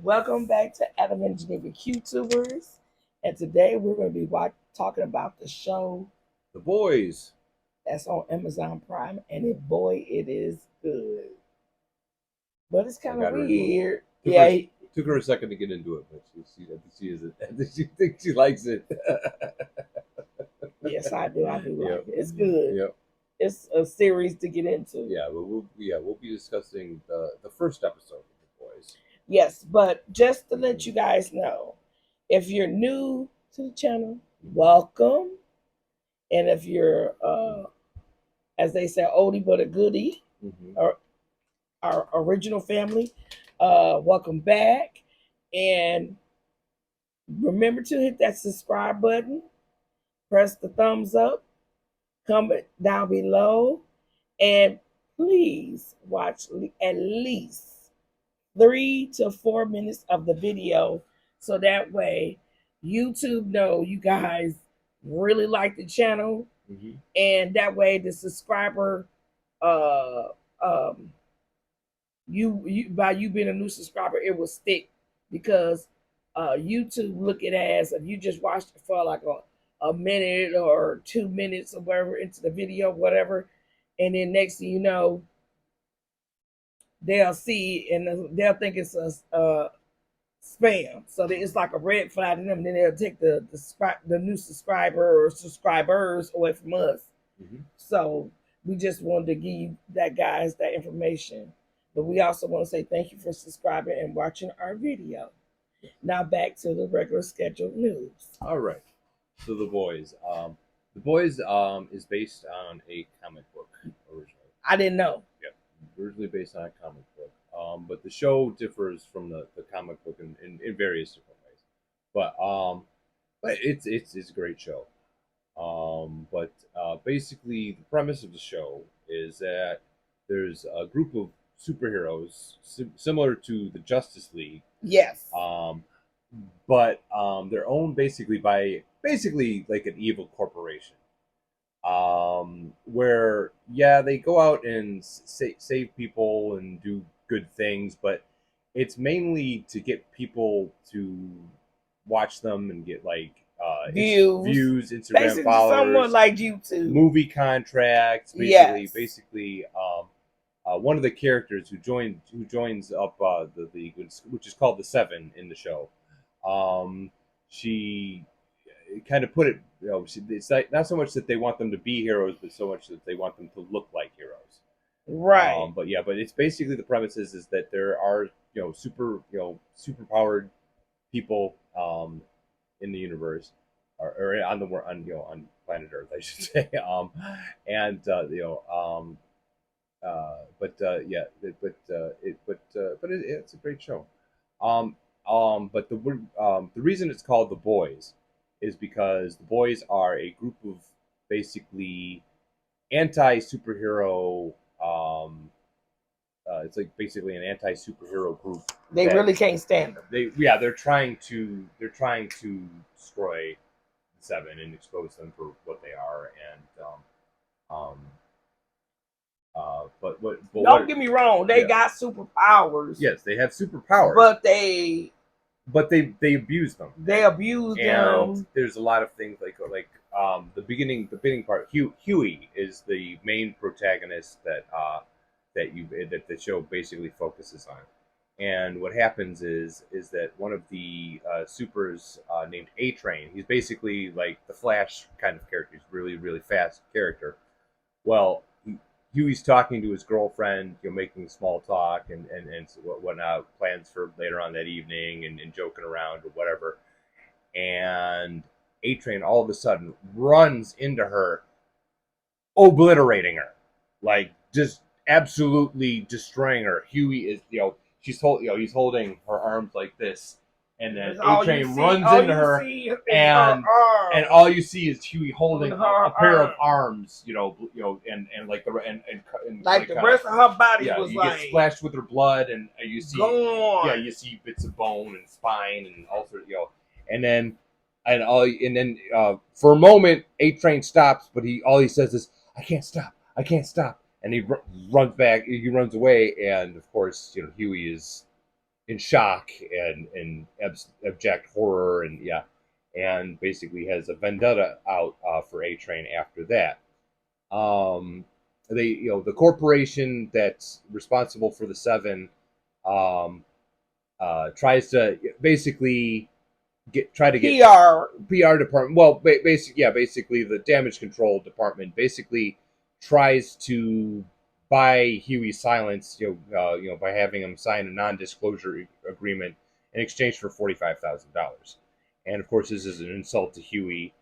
Welcome back to Adam and Geneva QTubers. And today we're going to be talking about the show The Boys. that's on Amazon Prime. And boy, it is good. But it's I kind of got her into it. weird. Took Yeah, her, took her a second to get into it, but she thinks she likes it. yes, I do. I do like Yep. it. It's good. Yep. It's a series to get into. Yeah, but we'll be discussing the first episode of The Boys. Yes, but just to let you guys know, if you're new to the channel, welcome. And if you're, as they say, oldie but a goodie, Mm-hmm. or our original family, welcome back. And remember to hit that subscribe button, press the thumbs up, comment down below, and please watch at least 3 to 4 minutes of the video so that way YouTube know you guys really like the channel, Mm-hmm. and that way the subscriber uh um you by you being a new subscriber, it will stick because YouTube look at it as if you just watched it for like a minute or 2 minutes or whatever into the video, whatever, and then next thing you know, they'll see and they'll think it's a spam. So it's like a red flag to them. And then they'll take the new subscriber or subscribers away from us. Mm-hmm. So we just wanted to give you that guys that information. But we also want to say thank you for subscribing and watching our video. Now back to the regular scheduled news. All right. So The Boys. The Boys is based on a comic book originally. I didn't know. Yep. Originally based on a comic book. But the show differs from the comic book in various different ways. But it's a great show. But basically, the premise of the show is that there's a group of superheroes similar to the Justice League, Yes. but they're owned basically by basically like an evil corporation. Where they go out and save people and do good things, but it's mainly to get people to watch them and get like views, Instagram Basically, followers, someone like YouTube. movie contracts. Yes. Basically, one of the characters who joins up the league, which is called the Seven in the show. She kind of put it, it's not so much that they want them to be heroes, but so much that they want them to look like heroes. Right. But it's basically the premise is that there are super powered people in the universe, or on the on planet Earth, I should say. And yeah, it's a great show. But the reason it's called The Boys is because the boys are a group of basically anti superhero. It's like basically an anti superhero group. They really can't stand them. They're trying to destroy the Seven and expose them for what they are. And don't get me wrong, they got superpowers. Yes, they have superpowers, but they abuse them. They abuse and them. There's a lot of things like the beginning part. Huey is the main protagonist that the show basically focuses on. And what happens is that one of the supers named A-Train, he's basically like the Flash kind of character. He's really, really fast character. Well, Huey's talking to his girlfriend, making small talk and whatnot, plans for later on that evening and joking around or whatever. And A-Train all of a sudden runs into her, obliterating her, like just absolutely destroying her. Huey is, he's holding her arms like this, and then A-Train runs into her, and all you see is Huey holding a pair of arms, and like the rest of her body was you like get splashed with her blood, and you see gone. you see bits of bone and spine and all sorts, and then for a moment A-Train stops, but all he says is, I can't stop, and he runs back, he runs away, and of course Huey is in shock and abject horror, and basically has a vendetta out for A Train after that. They, the corporation that's responsible for the Seven, um, tries to basically try to get PR department. Well, basically the damage control department basically tries to buy Huey Silence, by having him sign a non-disclosure agreement in exchange for $45,000. And of course, this is an insult to Huey.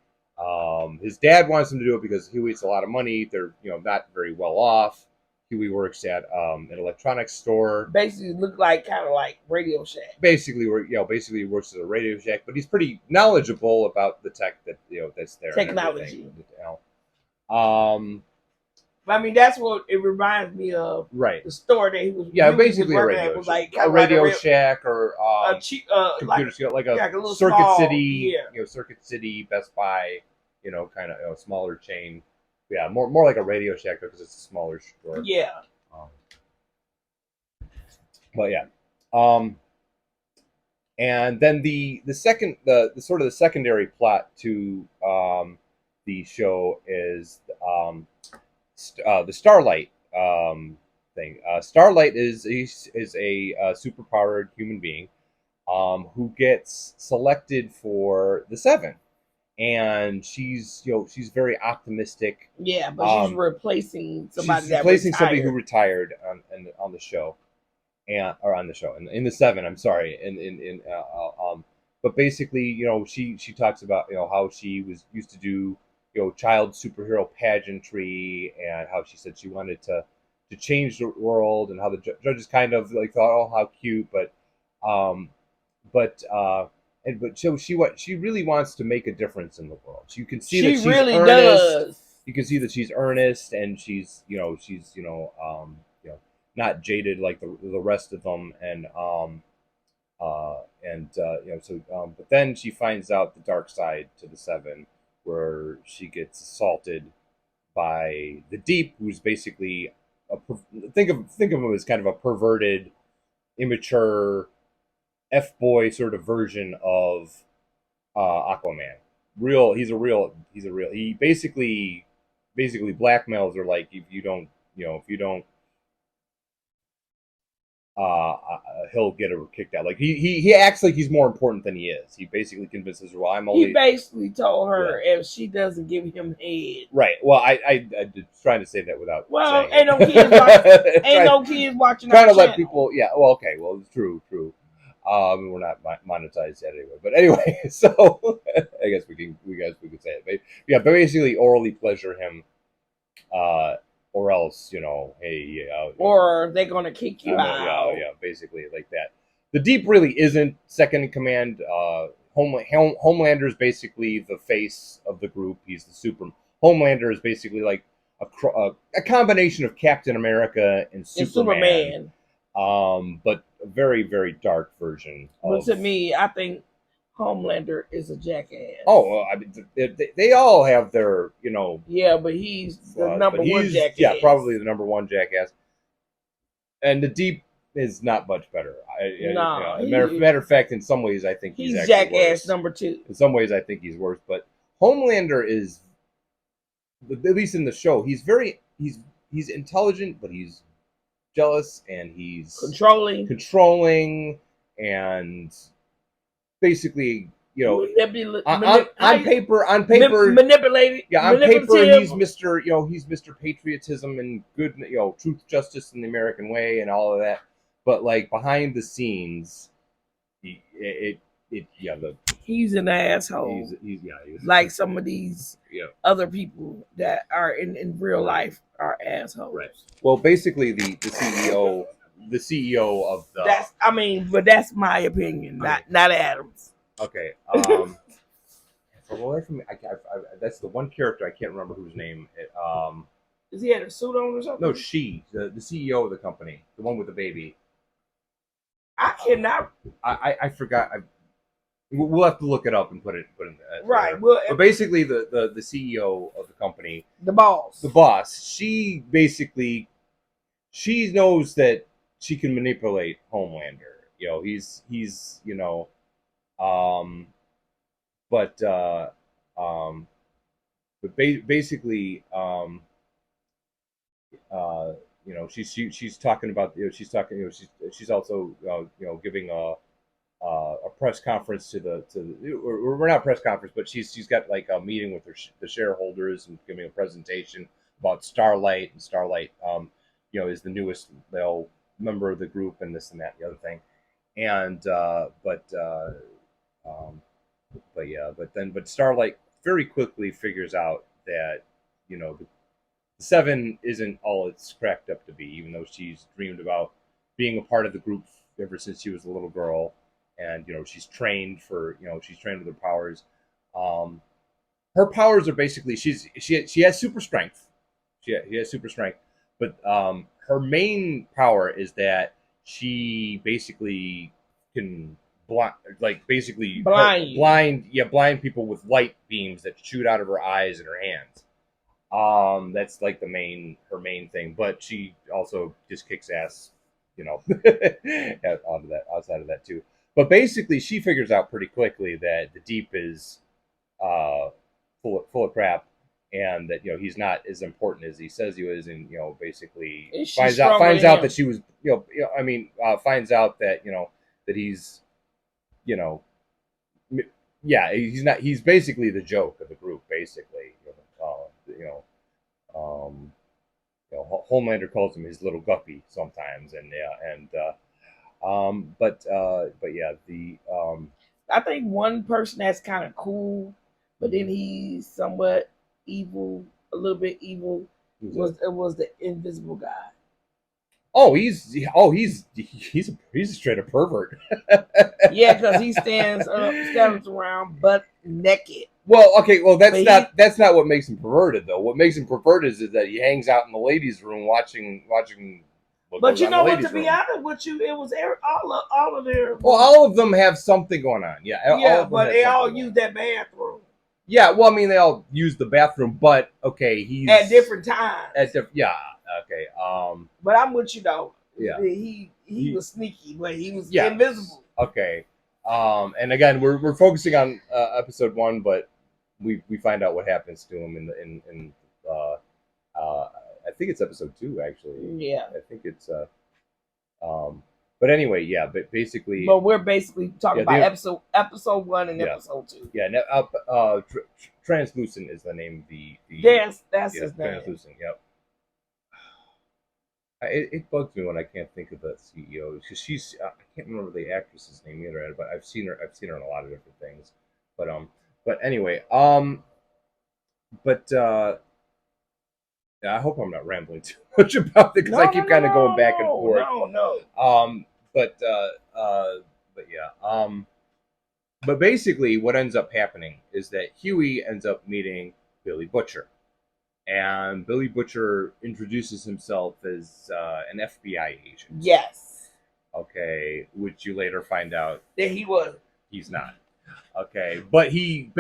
His dad wants him to do it because Huey's a lot of money. They're not very well off. Huey works at an electronics store. Basically, look like kind of like Radio Shack. Basically works at a Radio Shack, but he's pretty knowledgeable about the tech that's there. Technology. I mean, that's what it reminds me of. Right. The store that he was. Yeah, basically a Radio Shack. Was like a Radio Shack or computer like a Circuit small, City. Circuit City, Best Buy. Kind of smaller chain. Yeah, more like a Radio Shack because it's a smaller store. Yeah. But yeah, and then the second the sort of the secondary plot to the show is the Starlight thing. Starlight is a superpowered human being who gets selected for the Seven. And she's very optimistic. Yeah, but she's replacing somebody. Somebody who retired on the show, or on the show in the Seven. I'm sorry, but basically, she talks about how she was used to do child superhero pageantry, and how she said she wanted to change the world, and how the judges kind of like thought, oh, how cute, but she really wants to make a difference in the world. You can see that she's really earnest. Does. You can see that she's earnest, and she's not jaded like the rest of them, but then she finds out the dark side to the Seven, where she gets assaulted by the Deep, who's basically think of him as kind of a perverted, immature F-boy sort of version of Aquaman. He basically blackmails her, like if you don't he'll get her kicked out. Like he acts like he's more important than he is. He basically convinces her, well, I'm only. He basically told her if she doesn't give him head. Right. Well, I was trying to say that without. Well, ain't no kids watching. no kids watching. Trying to let people. Yeah. Well, okay. Well, it's true. We're not monetized yet anyway. But anyway, so I guess we could say it. But yeah, basically orally pleasure him, or else hey, or they're gonna kick you out. Yeah, basically like that. The Deep really isn't second in command. Homelander is basically the face of the group. He's the super. Homelander is basically like a combination of Captain America and Superman. But a very, very dark version. But to me, I think Homelander is a jackass. Oh, well, I mean, they all have their, Yeah, but he's the number one jackass. Yeah, probably the number one jackass. And the Deep is not much better. Matter of fact, in some ways, I think he's jackass worse. number 2. In some ways, I think he's worse. But Homelander is, at least in the show, he's intelligent, but he's jealous, and he's controlling, and basically, on paper, manipulated. Yeah, on paper, he's Mr. Patriotism and good, truth, justice, and the American way, and all of that. But like behind the scenes, he's an asshole. He's like some of these other people that are in real life are assholes. Right. Well, basically the CEO of the. But that's my opinion, not Adams. Okay. That's the one character I can't remember whose name. Does he have a suit on or something? No, the CEO of the company, the one with the baby. I cannot. I forgot. We'll have to look it up and put it in there. Right. Well, but basically, the CEO of the company, the boss, she knows that she can manipulate Homelander, He's um, but um, basically uh, she's talking about she's also giving a press conference or we're not press conference, but she's got like a meeting with the shareholders and giving a presentation about Starlight, and Starlight is the newest member of the group, and this and that and the other thing, and um, but Starlight very quickly figures out that the Seven isn't all it's cracked up to be, even though she's dreamed about being a part of the group ever since she was a little girl, and she's trained with her powers. Um, her powers are basically she has super strength. She has super strength, but her main power is that she basically can blind people with light beams that shoot out of her eyes and her hands. That's like her main thing, but she also just kicks ass, outside of that too. But basically, she figures out pretty quickly that the Deep is uh, full of crap, and that he's not as important as he says he is, and basically And she's finds out stronger than him. that she was finds out that that he's you know yeah, he's basically the joke of the group, basically. Um, Homelander calls him his little guppy sometimes, and yeah, and but yeah, the I think one person that's kind of cool, but then he's somewhat evil, a little bit evil. Was the Invisible Guy? He's a straight up pervert. Yeah, because he stands around butt naked. Well, okay, well But that's not what makes him perverted though. What makes him perverted is that he hangs out in the ladies' room watching what But goes you on in know the what? To ladies' be room. honest with you, it was all of their. Well, all of them have something going on. Yeah, all Yeah, of them but have they all something use going on. that bathroom Yeah, well, I mean, they all use the bathroom, but okay, he's at different times. yeah, okay, But I'm with you though. yeah, He was sneaky, but he was yes. invisible. Okay, and again, we're focusing on episode 1, but we find out what happens to him in uh, I think it's episode 2 actually. Yeah. I think it's um, but anyway, yeah, but basically, But we're basically talking Yeah, about episode 1 and Yeah. episode 2. yeah, Translucent is the name of the That's yeah, his name. Translucent. Yep. It bugs me when I can't think of the CEO because I can't remember the actress's name either, but I've seen her in a lot of different things. But anyway, but yeah, I hope I'm not rambling too much about it because I keep kind of going back and forth. No. But yeah. But basically, what ends up happening is that Huey ends up meeting Billy Butcher, and Billy Butcher introduces himself as an FBI agent. Yes. Okay, which you later find out that he was. He's not. Okay, but he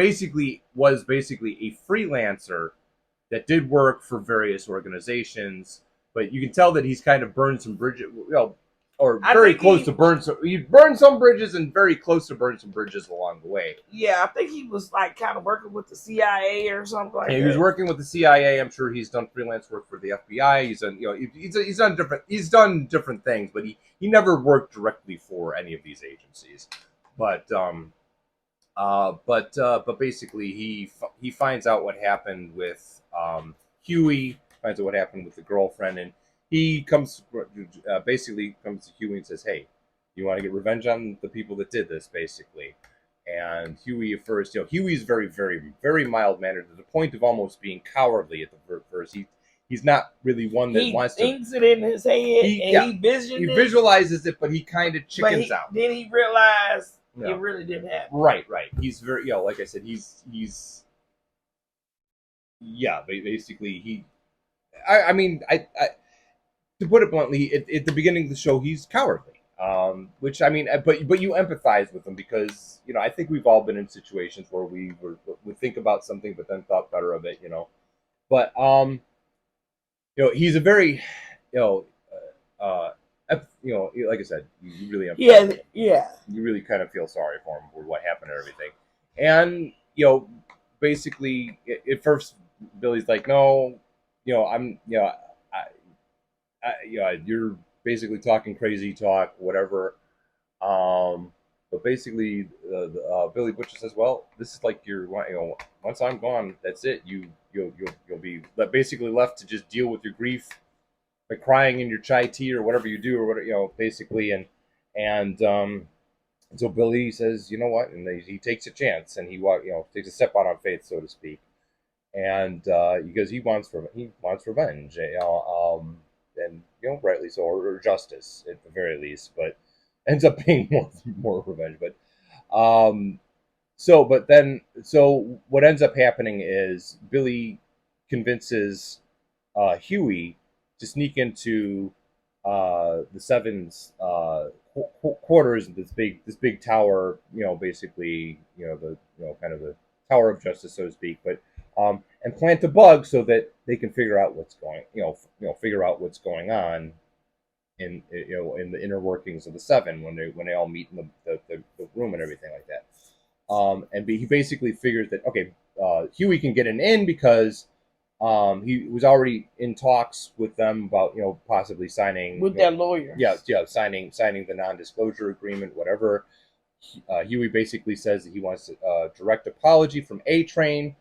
was basically a freelancer that did work for various organizations. But you can tell that he's kind of burned some bridges, or very close to burn some. He burned some bridges and very close to burn some bridges along the way. Yeah, I think he was like kind of working with the CIA or something like that. He was working with the CIA. I'm sure he's done freelance work for the FBI. He's done, he's done different things, but he never worked directly for any of these agencies. But basically he finds out what happened with Huey, finds out what happened with the girlfriend, and he basically comes to Huey and says, "Hey, you want to get revenge on the people that did this?" Basically, and Huey at first, Huey's very, very, very mild mannered to the point of almost being cowardly at the first. He's not really one that wants to. He thinks it in his head he visualizes it, but he kind of chickens out. Then he realized it really didn't happen. Right. He's very, like I said, he's basically I mean, to put it bluntly, at the beginning of the show, he's cowardly. Which I mean, but you empathize with him because I think we've all been in situations where we would think about something, but then thought better of it. But he's a very you know, like I said, you really Yeah. you really kind of feel sorry for him for what happened and everything. And you know, basically, at first Billy's like, no, you know, you're basically talking crazy talk, whatever. But basically, Billy Butcher says, "Well, this is like once I'm gone, that's it. You'll be basically left to just deal with your grief by crying in your chai tea or whatever you do, or whatever basically." And so Billy says, "You know what?" And he takes a chance and takes a step out on faith, so to speak, and because he wants revenge, and rightly so, or justice at the very least, but ends up being more revenge. Um, so what ends up happening is Billy convinces Huey to sneak into the Seven's quarters, this big tower, basically, the kind of the Tower of Justice, so to speak, but and plant a bug so that they can figure out figure out what's going on in the inner workings of the Seven when they all meet in the room and everything like that. He basically figures that okay, Huey can get an in because he was already in talks with them about possibly signing With their lawyer. Yeah, signing the non-disclosure agreement, whatever. Huey basically says that he wants a direct apology from A Train.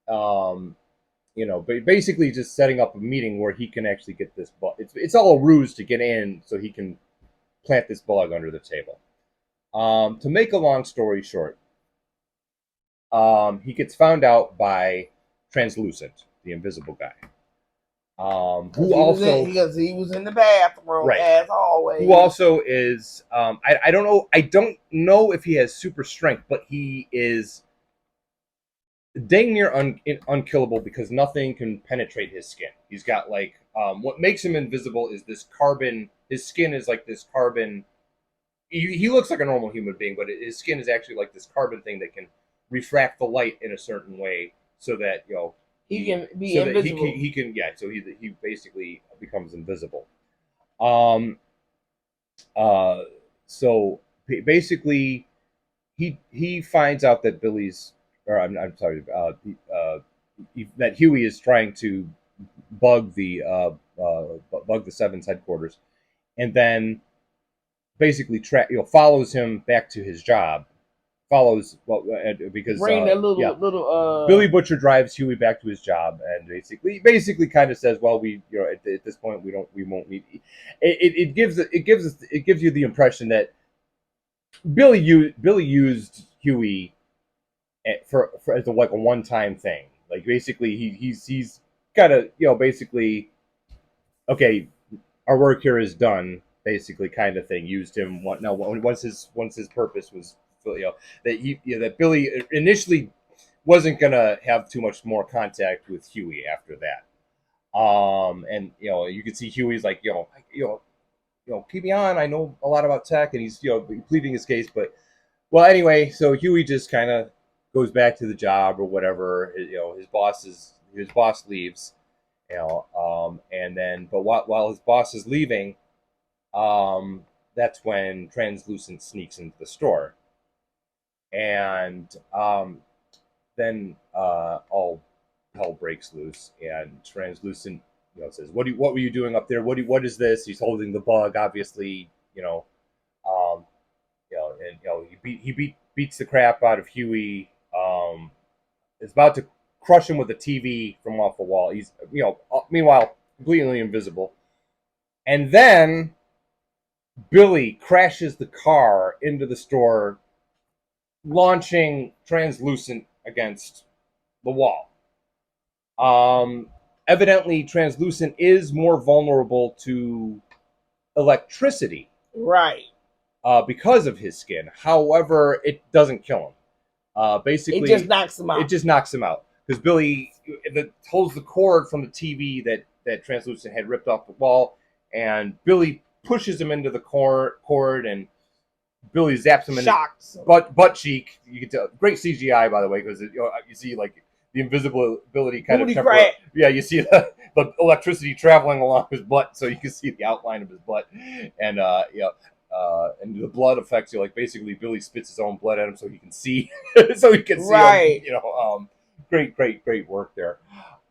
But basically just setting up a meeting where he can actually get this bug. It's all a ruse to get in so he can plant this bug under the table. To make a long story short, he gets found out by Translucent, the invisible guy. Who also because he was in the bathroom, right, as always. Who also is I don't know if he has super strength, but he is dang near unkillable because nothing can penetrate his skin. He's got what makes him invisible is this carbon. His skin is like this carbon. He looks like a normal human being, but his skin is actually like this carbon thing that can refract the light in a certain way, so that he can be invisible. He can so he basically becomes invisible. So basically, he finds out that I'm sorry, that Huey is trying to bug the Seven's headquarters, and then basically follows him back to his job. Because Billy Butcher drives Huey back to his job, and basically kind of says, well, we at this point we won't need. It gives you the impression that Billy used Huey for as a one-time thing. Like basically he's got to basically, okay, our work here is done, basically kind of thing. Used him once his purpose was that Billy initially wasn't gonna have too much more contact with Huey after that. And you can see Huey's like keep me on. I know a lot about tech, and he's pleading his case. But well, anyway, so Huey just kind of goes back to the job or whatever. His boss leaves. And then but while his boss is leaving, that's when Translucent sneaks into the store, and then all hell breaks loose, and Translucent says, what were you doing up there? What is this? He's holding the bug, obviously. He beats the crap out of Huey. Is about to crush him with a TV from off the wall. He's meanwhile completely invisible, and then Billy crashes the car into the store, launching Translucent against the wall. Evidently, Translucent is more vulnerable to electricity, right? Because of his skin. However, it doesn't kill him. Basically, it just knocks him out. It just knocks him out because Billy holds the cord from the TV that Translucent had ripped off the wall, and Billy pushes him into the cord, and Billy zaps him in his butt cheek. You can tell, great CGI, by the way, because you see like the invisibility kind Booty of crack. Yeah, you see the electricity traveling along his butt, so you can see the outline of his butt, and and the blood affects you. Like basically, Billy spits his own blood at him, so he can see, so he can see Right. him. Great work there.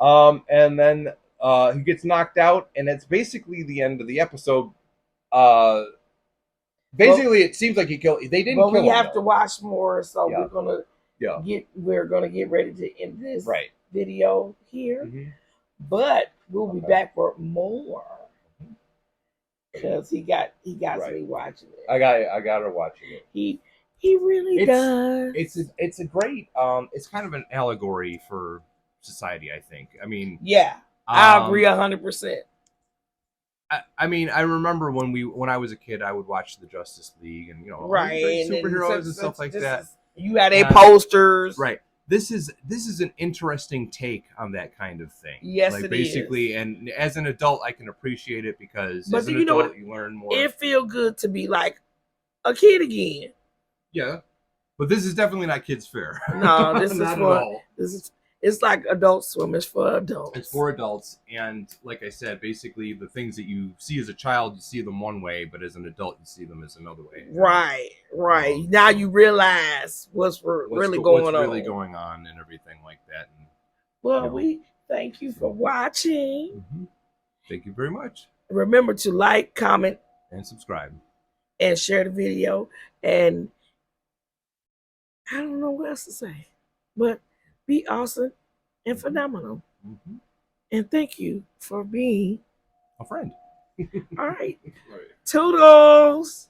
And then he gets knocked out, and it's basically the end of the episode. Basically, it seems like he killed. They didn't But kill we him. have to watch more, so Yeah. we're gonna get ready to end this Right. video here. Mhm. But we'll be Okay. back for more because he got Right. me watching it. I got her watching it. He really does. It's a great. It's kind of an allegory for society. I think. I mean, Yeah, I agree 100%. I mean, I remember when I was a kid, I would watch the Justice League and Right, and superheroes and stuff like that. You had posters, right? This is an interesting take on that kind of thing. Yes, like it basically, is. and as an adult, I can appreciate it because But as an you know adult, what? you learn more. It feel good to be like a kid again. Yeah, but this is definitely not kids' fair. No, this is not for at all. It's like Adult Swim. It's for adults. It's for adults, and like I said, basically the things that you see as a child, you see them one way, but as an adult, you see them as another way. Right. Now you realize what's really going on and everything like that. And, well, we thank you for watching. Mm-hmm. Thank you very much. Remember to like, comment, and subscribe, and share the video. And I don't know what else to say, but be awesome and phenomenal. Mm-hmm. And thank you for being a friend. All right. Toodles.